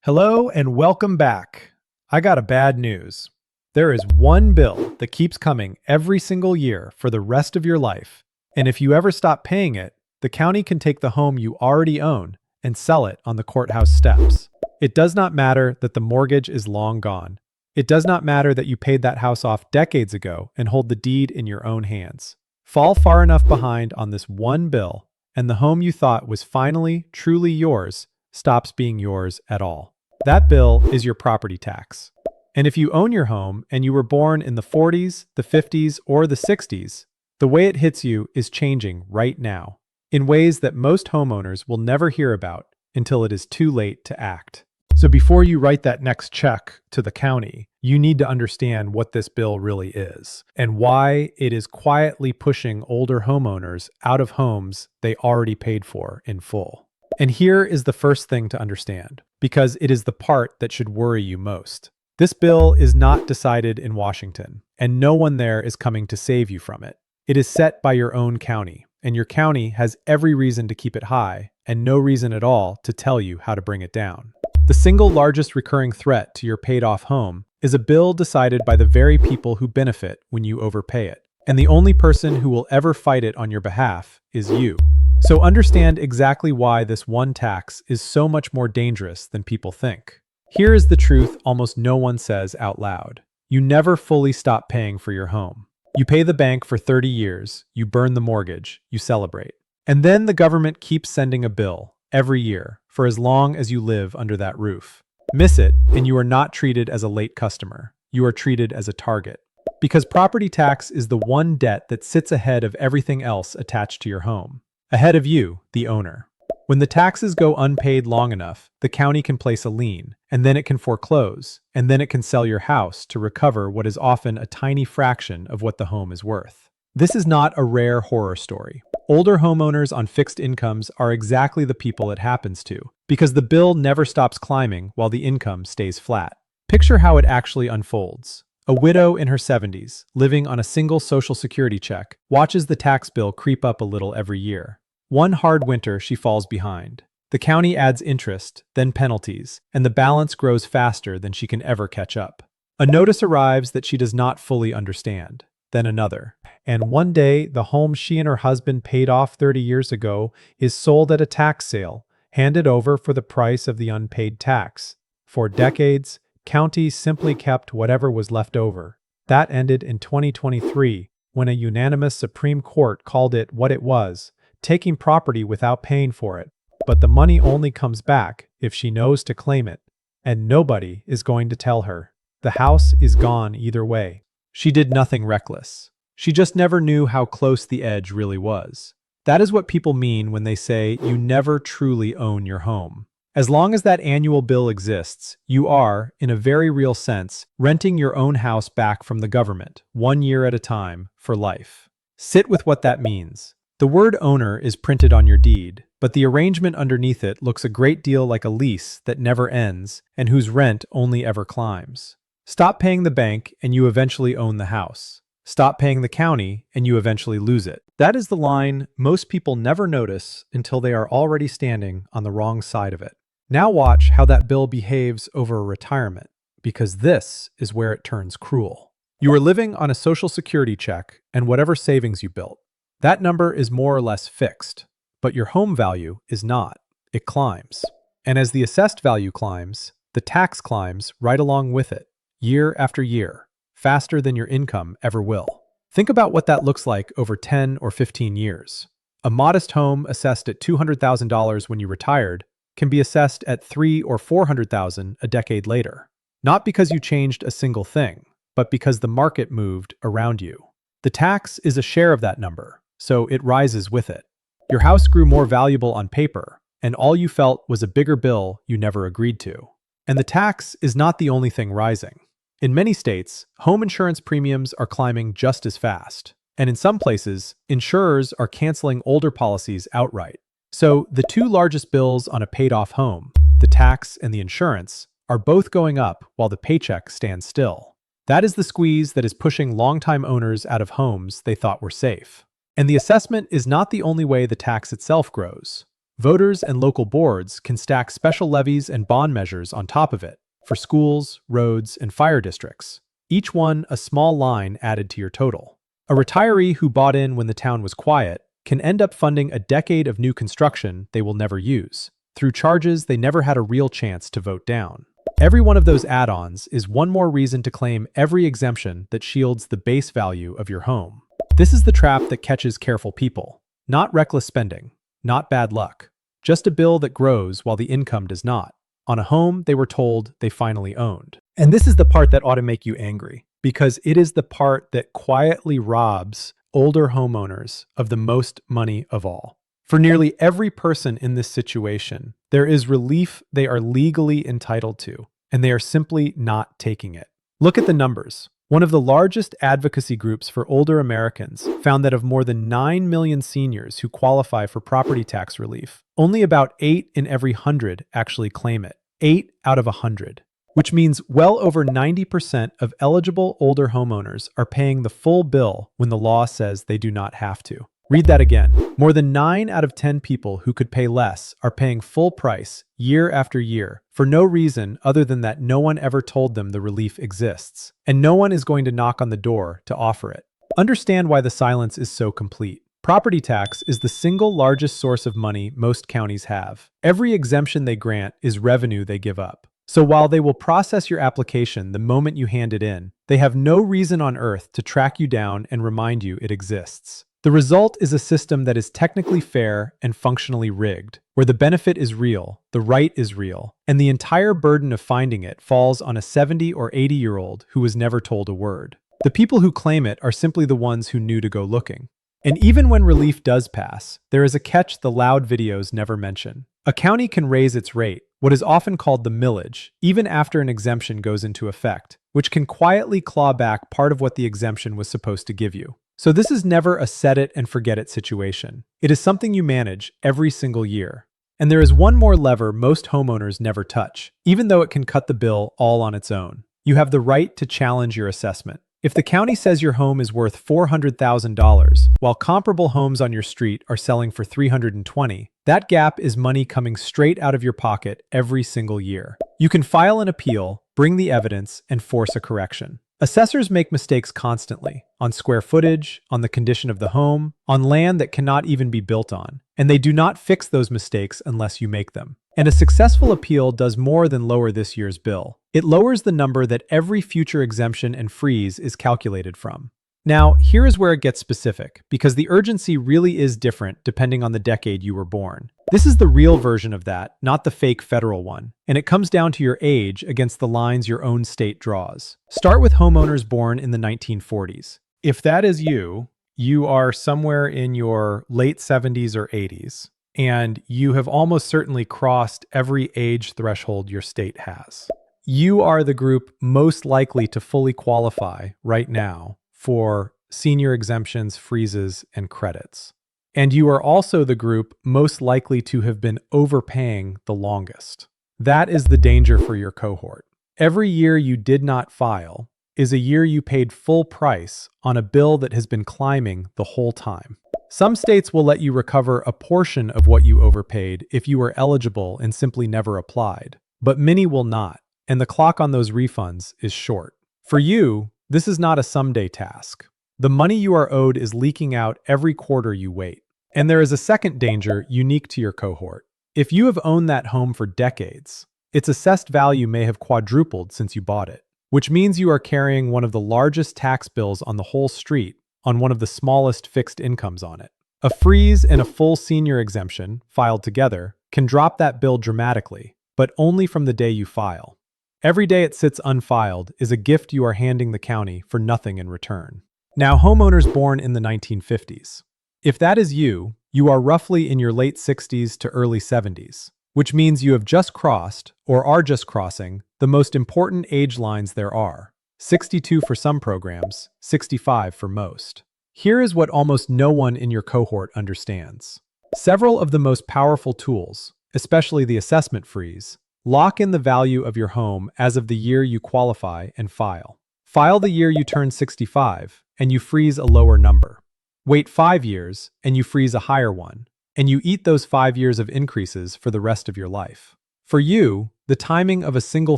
Hello and welcome back. I got a bad news. There is one bill that keeps coming every single year for the rest of your life, and if you ever stop paying it, the county can take the home you already own and sell it on the courthouse steps. It does not matter that the mortgage is long gone. It does not matter that you paid that house off decades ago and hold the deed in your own hands. Fall far enough behind on this one bill, and the home you thought was finally, truly yours stops being yours at all. That bill is your property tax. And if you own your home and you were born in the 40s, the 50s, or the 60s, the way it hits you is changing right now, in ways that most homeowners will never hear about until it is too late to act. So before you write that next check to the county, you need to understand what this bill really is and why it is quietly pushing older homeowners out of homes they already paid for in full. And here is the first thing to understand, because it is the part that should worry you most. This bill is not decided in Washington, and no one there is coming to save you from it. It is set by your own county, and your county has every reason to keep it high and no reason at all to tell you how to bring it down. The single largest recurring threat to your paid-off home is a bill decided by the very people who benefit when you overpay it. And the only person who will ever fight it on your behalf is you. So understand exactly why this one tax is so much more dangerous than people think. Here is the truth almost no one says out loud. You never fully stop paying for your home. You pay the bank for 30 years, you burn the mortgage, you celebrate. And then the government keeps sending a bill every year for as long as you live under that roof. Miss it, and you are not treated as a late customer. You are treated as a target. Because property tax is the one debt that sits ahead of everything else attached to your home. Ahead of you, the owner. When the taxes go unpaid long enough, the county can place a lien, and then it can foreclose, and then it can sell your house to recover what is often a tiny fraction of what the home is worth. This is not a rare horror story. Older homeowners on fixed incomes are exactly the people it happens to, because the bill never stops climbing while the income stays flat. Picture how it actually unfolds. A widow in her 70s, living on a single Social Security check, watches the tax bill creep up a little every year. One hard winter, she falls behind. The county adds interest, then penalties, and the balance grows faster than she can ever catch up. A notice arrives that she does not fully understand, then another. And one day, the home she and her husband paid off 30 years ago is sold at a tax sale, handed over for the price of the unpaid tax. For decades, counties simply kept whatever was left over. That ended in 2023, when a unanimous Supreme Court called it what it was, taking property without paying for it. But the money only comes back if she knows to claim it, and nobody is going to tell her. The house is gone either way. She did nothing reckless. She just never knew how close the edge really was. That is what people mean when they say you never truly own your home. As long as that annual bill exists, you are, in a very real sense, renting your own house back from the government, 1 year at a time, for life. Sit with what that means. The word owner is printed on your deed, but the arrangement underneath it looks a great deal like a lease that never ends and whose rent only ever climbs. Stop paying the bank and you eventually own the house. Stop paying the county and you eventually lose it. That is the line most people never notice until they are already standing on the wrong side of it. Now watch how that bill behaves over a retirement, because this is where it turns cruel. You are living on a Social Security check and whatever savings you built. That number is more or less fixed, but your home value is not. It climbs. And as the assessed value climbs, the tax climbs right along with it, year after year, faster than your income ever will. Think about what that looks like over 10 or 15 years. A modest home assessed at $200,000 when you retired can be assessed at $300,000 or $400,000 a decade later. Not because you changed a single thing, but because the market moved around you. The tax is a share of that number, so it rises with it. Your house grew more valuable on paper, and all you felt was a bigger bill you never agreed to. And the tax is not the only thing rising. In many states, home insurance premiums are climbing just as fast. And in some places, insurers are canceling older policies outright. So the two largest bills on a paid-off home, the tax and the insurance, are both going up while the paycheck stands still. That is the squeeze that is pushing longtime owners out of homes they thought were safe. And the assessment is not the only way the tax itself grows. Voters and local boards can stack special levies and bond measures on top of it for schools, roads, and fire districts, each one a small line added to your total. A retiree who bought in when the town was quiet can end up funding a decade of new construction they will never use, through charges they never had a real chance to vote down. Every one of those add-ons is one more reason to claim every exemption that shields the base value of your home. This is the trap that catches careful people. Not reckless spending, not bad luck, just a bill that grows while the income does not, on a home they were told they finally owned. And this is the part that ought to make you angry, because it is the part that quietly robs older homeowners of the most money of all. For nearly every person in this situation, there is relief they are legally entitled to, and they are simply not taking it. Look at the numbers. One of the largest advocacy groups for older Americans found that of more than 9 million seniors who qualify for property tax relief, only about 8 in every 100 actually claim it. 8 out of 100. Which means well over 90% of eligible older homeowners are paying the full bill when the law says they do not have to. Read that again. More than 9 out of 10 people who could pay less are paying full price year after year for no reason other than that no one ever told them the relief exists, and no one is going to knock on the door to offer it. Understand why the silence is so complete. Property tax is the single largest source of money most counties have. Every exemption they grant is revenue they give up. So while they will process your application the moment you hand it in, they have no reason on earth to track you down and remind you it exists. The result is a system that is technically fair and functionally rigged, where the benefit is real, the right is real, and the entire burden of finding it falls on a 70 or 80-year-old who was never told a word. The people who claim it are simply the ones who knew to go looking. And even when relief does pass, there is a catch the loud videos never mention. A county can raise its rate, what is often called the millage, even after an exemption goes into effect, which can quietly claw back part of what the exemption was supposed to give you. So this is never a set it and forget it situation. It is something you manage every single year. And there is one more lever most homeowners never touch, even though it can cut the bill all on its own. You have the right to challenge your assessment. If the county says your home is worth $400,000, while comparable homes on your street are selling for $320,000, that gap is money coming straight out of your pocket every single year. You can file an appeal, bring the evidence, and force a correction. Assessors make mistakes constantly, on square footage, on the condition of the home, on land that cannot even be built on, and they do not fix those mistakes unless you make them. And a successful appeal does more than lower this year's bill. It lowers the number that every future exemption and freeze is calculated from. Now, here is where it gets specific, because the urgency really is different depending on the decade you were born. This is the real version of that, not the fake federal one, and it comes down to your age against the lines your own state draws. Start with homeowners born in the 1940s. If that is you, you are somewhere in your late 70s or 80s, and you have almost certainly crossed every age threshold your state has. You are the group most likely to fully qualify right now for senior exemptions, freezes, and credits. And you are also the group most likely to have been overpaying the longest. That is the danger for your cohort. Every year you did not file is a year you paid full price on a bill that has been climbing the whole time. Some states will let you recover a portion of what you overpaid if you were eligible and simply never applied, but many will not, and the clock on those refunds is short. For you, this is not a someday task. The money you are owed is leaking out every quarter you wait. And there is a second danger unique to your cohort. If you have owned that home for decades, its assessed value may have quadrupled since you bought it, which means you are carrying one of the largest tax bills on the whole street on one of the smallest fixed incomes on it. A freeze and a full senior exemption, filed together, can drop that bill dramatically, but only from the day you file. Every day it sits unfiled is a gift you are handing the county for nothing in return. Now, homeowners born in the 1950s. If that is you, you are roughly in your late 60s to early 70s, which means you have just crossed, or are just crossing, the most important age lines there are. 62 for some programs, 65 for most. Here is what almost no one in your cohort understands. Several of the most powerful tools, especially the assessment freeze, lock in the value of your home as of the year you qualify and file. File the year you turn 65, and you freeze a lower number. Wait 5 years, and you freeze a higher one. and you eat those 5 years of increases for the rest of your life. For you, the timing of a single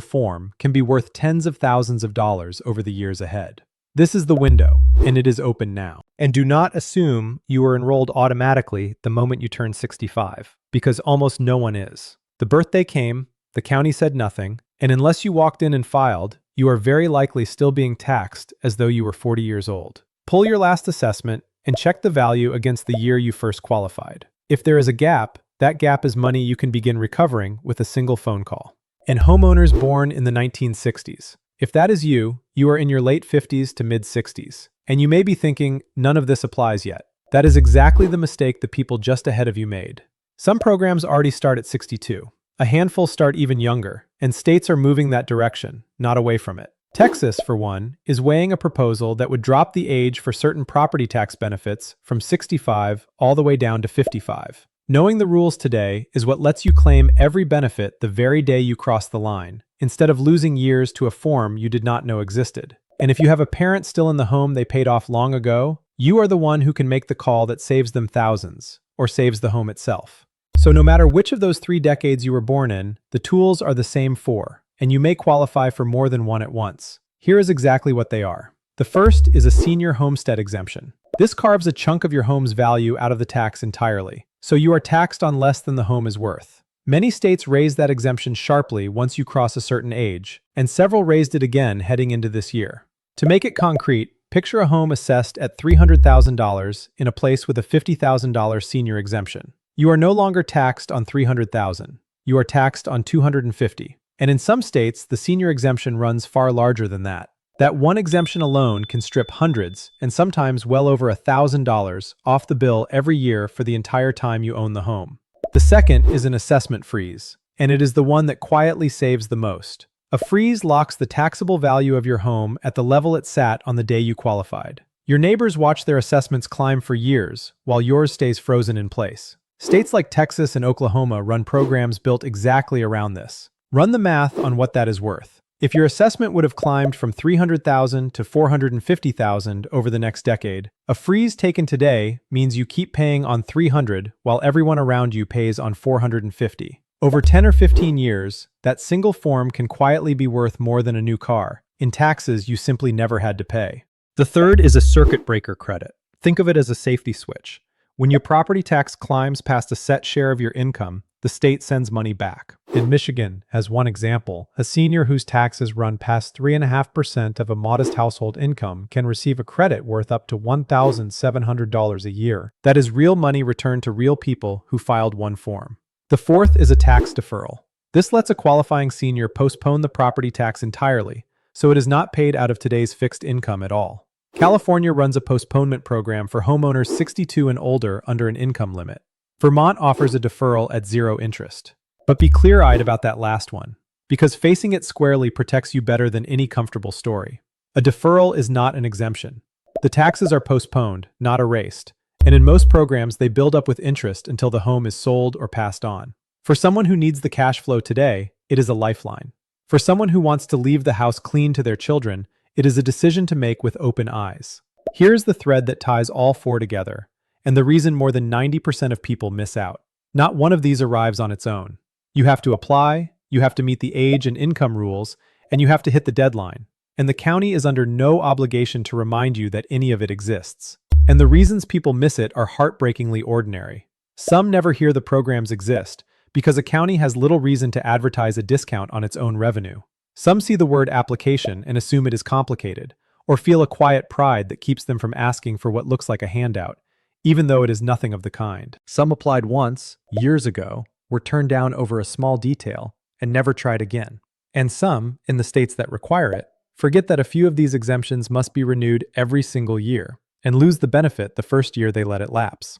form can be worth tens of thousands of dollars over the years ahead. This is the window, and it is open now. And do not assume you are enrolled automatically the moment you turn 65, because almost no one is. The birthday came, the county said nothing, and unless you walked in and filed, you are very likely still being taxed as though you were 40 years old. Pull your last assessment and check the value against the year you first qualified. If there is a gap, that gap is money you can begin recovering with a single phone call. And homeowners born in the 1960s. If that is you, you are in your late 50s to mid 60s, and you may be thinking, none of this applies yet. That is exactly the mistake the people just ahead of you made. Some programs already start at 62. A handful start even younger, and states are moving that direction, not away from it. Texas, for one, is weighing a proposal that would drop the age for certain property tax benefits from 65 all the way down to 55. Knowing the rules today is what lets you claim every benefit the very day you cross the line, instead of losing years to a form you did not know existed. And if you have a parent still in the home they paid off long ago, you are the one who can make the call that saves them thousands, or saves the home itself. So no matter which of those 3 decades you were born in, the tools are the same 4, and you may qualify for more than one at once. Here is exactly what they are. The first is a senior homestead exemption. This carves a chunk of your home's value out of the tax entirely, so you are taxed on less than the home is worth. Many states raise that exemption sharply once you cross a certain age, and several raised it again heading into this year. To make it concrete, picture a home assessed at $300,000 in a place with a $50,000 senior exemption. You are no longer taxed on $300,000. You are taxed on $250,000. And in some states, the senior exemption runs far larger than that. That one exemption alone can strip hundreds, and sometimes well over $1,000 off the bill every year for the entire time you own the home. The second is an assessment freeze, and it is the one that quietly saves the most. A freeze locks the taxable value of your home at the level it sat on the day you qualified. Your neighbors watch their assessments climb for years, while yours stays frozen in place. States like Texas and Oklahoma run programs built exactly around this. Run the math on what that is worth. If your assessment would have climbed from $300,000 to $450,000 over the next decade, a freeze taken today means you keep paying on $300,000 while everyone around you pays on $450,000. Over 10 or 15 years, that single form can quietly be worth more than a new car, in taxes you simply never had to pay. The third is a circuit breaker credit. Think of it as a safety switch. When your property tax climbs past a set share of your income, the state sends money back. In Michigan, as one example, a senior whose taxes run past 3.5% of a modest household income can receive a credit worth up to $1,700 a year. That is real money returned to real people who filed one form. The fourth is a tax deferral. This lets a qualifying senior postpone the property tax entirely, so it is not paid out of today's fixed income at all. California runs a postponement program for homeowners 62 and older under an income limit. Vermont offers a deferral at 0 interest. But be clear-eyed about that last one, because facing it squarely protects you better than any comfortable story. A deferral is not an exemption. The taxes are postponed, not erased, and in most programs they build up with interest until the home is sold or passed on. For someone who needs the cash flow today, it is a lifeline. For someone who wants to leave the house clean to their children, it is a decision to make with open eyes. Here's the thread that ties all 4 together, and the reason more than 90% of people miss out. Not one of these arrives on its own. You have to apply, you have to meet the age and income rules, and you have to hit the deadline. And the county is under no obligation to remind you that any of it exists. And the reasons people miss it are heartbreakingly ordinary. Some never hear the programs exist because a county has little reason to advertise a discount on its own revenue. Some see the word application and assume it is complicated, or feel a quiet pride that keeps them from asking for what looks like a handout, even though it is nothing of the kind. Some applied once, years ago, were turned down over a small detail, and never tried again. And some, in the states that require it, forget that a few of these exemptions must be renewed every single year, and lose the benefit the first year they let it lapse.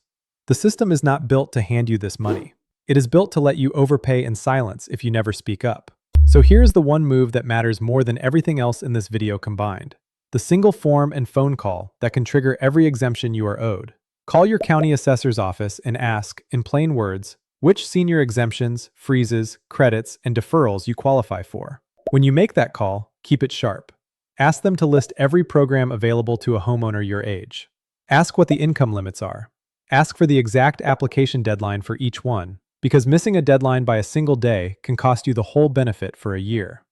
The system is not built to hand you this money. It is built to let you overpay in silence if you never speak up. So here's the one move that matters more than everything else in this video combined. The single form and phone call that can trigger every exemption you are owed. Call your county assessor's office and ask, in plain words, which senior exemptions, freezes, credits, and deferrals you qualify for. When you make that call, keep it sharp. Ask them to list every program available to a homeowner your age. Ask what the income limits are. Ask for the exact application deadline for each one, because missing a deadline by a single day can cost you the whole benefit for a year.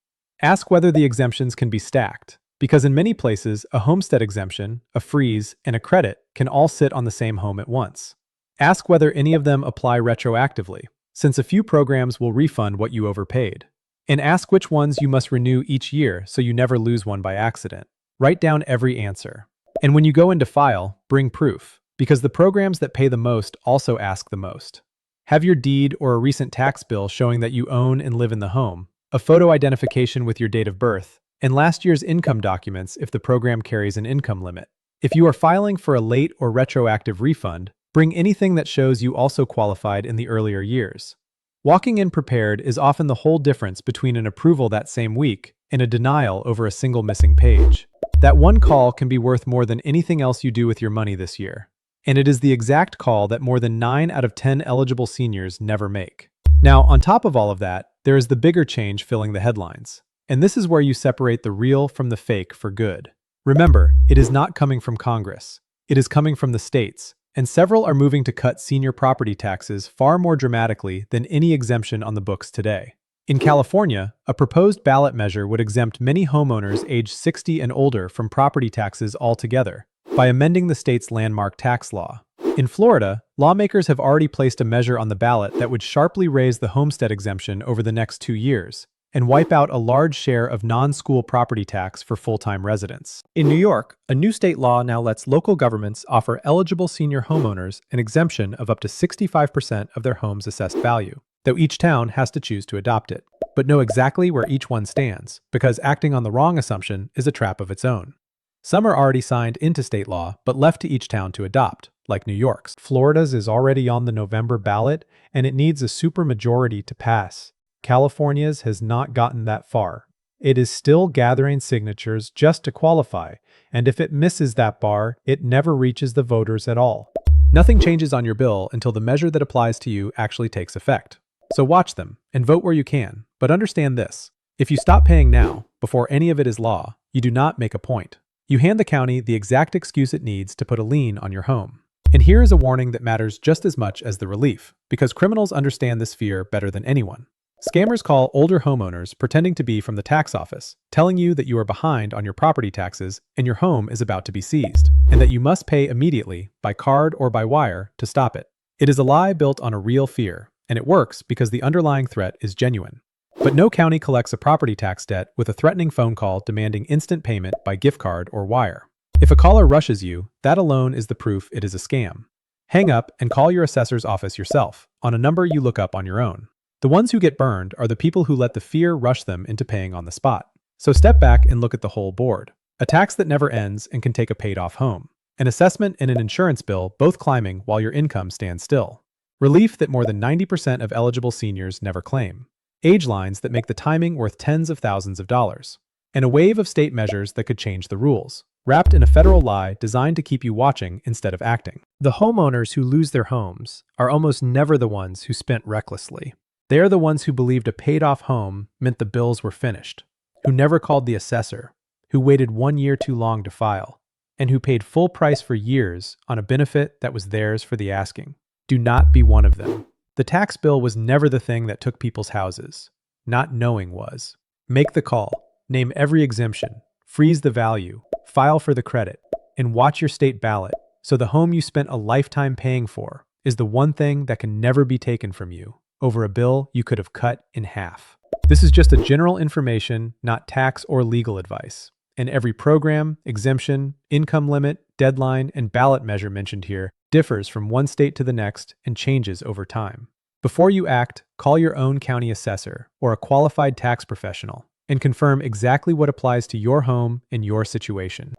Ask whether the exemptions can be stacked, because in many places, a homestead exemption, a freeze, and a credit can all sit on the same home at once. Ask whether any of them apply retroactively, since a few programs will refund what you overpaid. And ask which ones you must renew each year so you never lose one by accident. Write down every answer. And when you go in to file, bring proof, because the programs that pay the most also ask the most. Have your deed or a recent tax bill showing that you own and live in the home, a photo identification with your date of birth, and last year's income documents if the program carries an income limit. If you are filing for a late or retroactive refund, bring anything that shows you also qualified in the earlier years. Walking in prepared is often the whole difference between an approval that same week and a denial over a single missing page. That one call can be worth more than anything else you do with your money this year. And it is the exact call that more than 9 out of 10 eligible seniors never make. Now, on top of all of that, there is the bigger change filling the headlines. And this is where you separate the real from the fake for good. Remember, it is not coming from Congress. It is coming from the states, and several are moving to cut senior property taxes far more dramatically than any exemption on the books today. In California, a proposed ballot measure would exempt many homeowners aged 60 and older from property taxes altogether by amending the state's landmark tax law. In Florida, lawmakers have already placed a measure on the ballot that would sharply raise the homestead exemption over the next 2 years and wipe out a large share of non-school property tax for full-time residents. In New York, a new state law now lets local governments offer eligible senior homeowners an exemption of up to 65% of their home's assessed value, though each town has to choose to adopt it, but know exactly where each one stands, because acting on the wrong assumption is a trap of its own. Some are already signed into state law, but left to each town to adopt, like New York's. Florida's is already on the November ballot, and it needs a supermajority to pass. California's has not gotten that far. It is still gathering signatures just to qualify, and if it misses that bar, it never reaches the voters at all. Nothing changes on your bill until the measure that applies to you actually takes effect. So watch them, and vote where you can, but understand this. If you stop paying now, before any of it is law, you do not make a point. You hand the county the exact excuse it needs to put a lien on your home. And here is a warning that matters just as much as the relief, because criminals understand this fear better than anyone. Scammers call older homeowners pretending to be from the tax office, telling you that you are behind on your property taxes and your home is about to be seized, and that you must pay immediately, by card or by wire, to stop it. It is a lie built on a real fear, and it works because the underlying threat is genuine. But no county collects a property tax debt with a threatening phone call demanding instant payment by gift card or wire. If a caller rushes you, that alone is the proof it is a scam. Hang up and call your assessor's office yourself, on a number you look up on your own. The ones who get burned are the people who let the fear rush them into paying on the spot. So step back and look at the whole board. A tax that never ends and can take a paid-off home. An assessment and an insurance bill both climbing while your income stands still. Relief that more than 90% of eligible seniors never claim. Age lines that make the timing worth tens of thousands of dollars. And a wave of state measures that could change the rules, wrapped in a federal lie designed to keep you watching instead of acting. The homeowners who lose their homes are almost never the ones who spent recklessly. They are the ones who believed a paid-off home meant the bills were finished, who never called the assessor, who waited 1 year too long to file, and who paid full price for years on a benefit that was theirs for the asking. Do not be one of them. The tax bill was never the thing that took people's houses. Not knowing was. Make the call, name every exemption, freeze the value, file for the credit, and watch your state ballot so the home you spent a lifetime paying for is the one thing that can never be taken from you over a bill you could have cut in half. This is just a general information, not tax or legal advice. And every program, exemption, income limit, deadline, and ballot measure mentioned here differs from one state to the next and changes over time. Before you act, call your own county assessor or a qualified tax professional and confirm exactly what applies to your home and your situation.